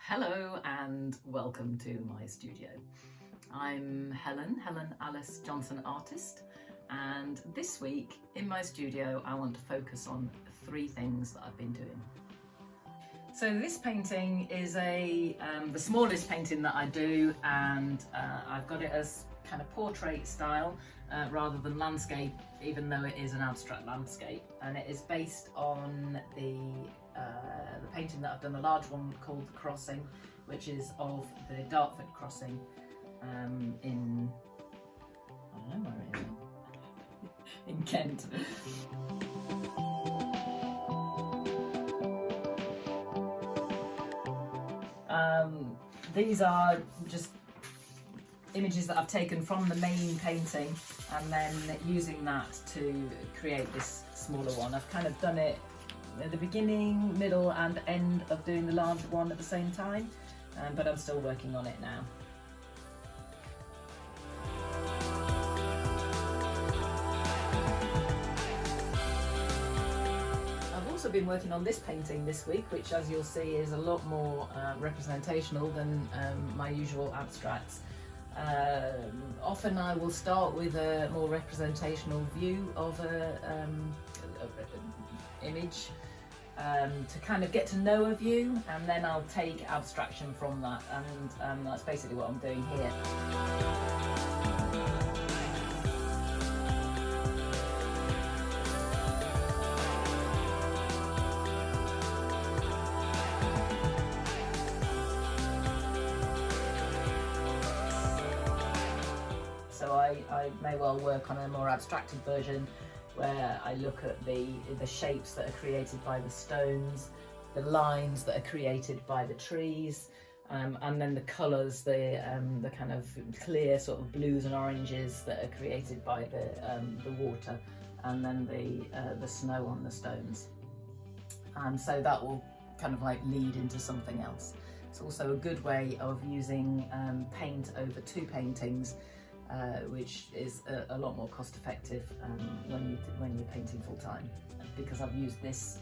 Hello and welcome to my studio. I'm Helen Alice Johnson, artist, and this week in my studio I want to focus on three things that I've been doing. So this painting is the smallest painting that I do, and I've got it as kind of portrait style rather than landscape, even though it is an abstract landscape, and it is based on the painting that I've done, a large one called The Crossing, which is of the Dartford crossing in, I don't know where it is, in Kent. These are just images that I've taken from the main painting and then using that to create this smaller one. I've kind of done it at the beginning, middle and end of doing the larger one at the same time, but I'm still working on it now. I've also been working on this painting this week, which, as you'll see, is a lot more representational than my usual abstracts. Often I will start with a more representational view of an image to kind of get to know a view, and then I'll take abstraction from that, and that's basically what I'm doing here. So I may well work on a more abstracted version where I look at the shapes that are created by the stones, the lines that are created by the trees, and then the colours, the kind of clear sort of blues and oranges that are created by the water, and then the snow on the stones. And so that will kind of like lead into something else. It's also a good way of using paint over two paintings, which is a lot more cost effective when you're painting full time, because I've used this,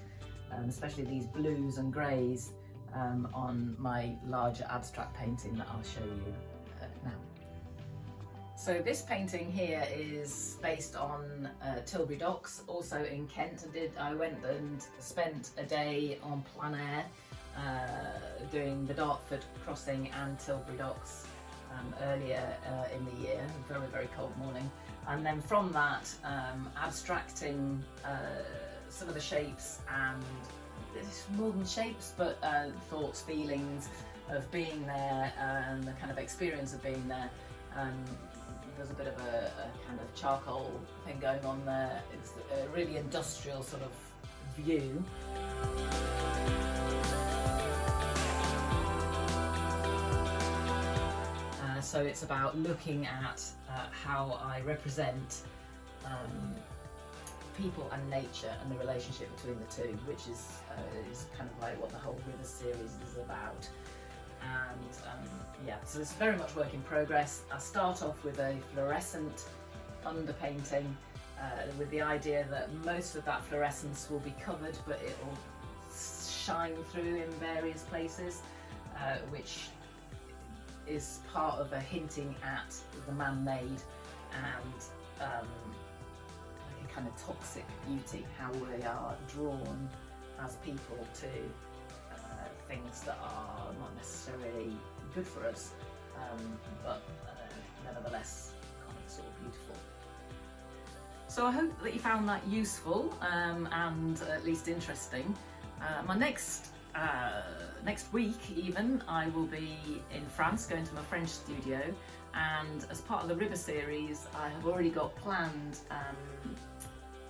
especially these blues and greys, on my larger abstract painting that I'll show you now. So this painting here is based on Tilbury Docks, also in Kent. I went and spent a day on plein air doing the Dartford crossing and Tilbury Docks earlier in the year, a very, very cold morning, and then from that abstracting some of the shapes, and it's more than shapes but thoughts, feelings of being there, and the kind of experience of being there. There's a bit of a kind of charcoal thing going on there. It's a really industrial sort of view. So it's about looking at how I represent people and nature and the relationship between the two, which is kind of like what the whole River series is about. And yeah, so it's very much work in progress. I start off with a fluorescent underpainting with the idea that most of that fluorescence will be covered, but it will shine through in various places, which is part of a hinting at the man-made and like a kind of toxic beauty, how we are drawn as people to things that are not necessarily good for us, but nevertheless kind of sort of beautiful. So I hope that you found that useful and at least interesting. My next week even, I will be in France, going to my French studio, and as part of the River series I have already got planned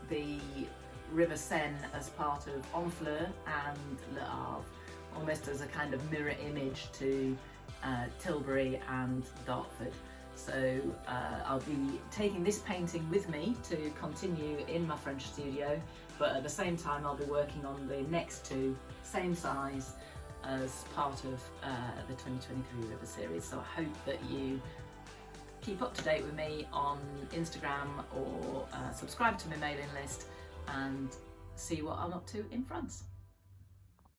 the River Seine as part of Honfleur and Le Havre, almost as a kind of mirror image to Tilbury and Dartford. So I'll be taking this painting with me to continue in my French studio, but at the same time I'll be working on the next two, same size, as part of the 2023 River series. So I hope that you keep up to date with me on Instagram, or subscribe to my mailing list and see what I'm up to in France.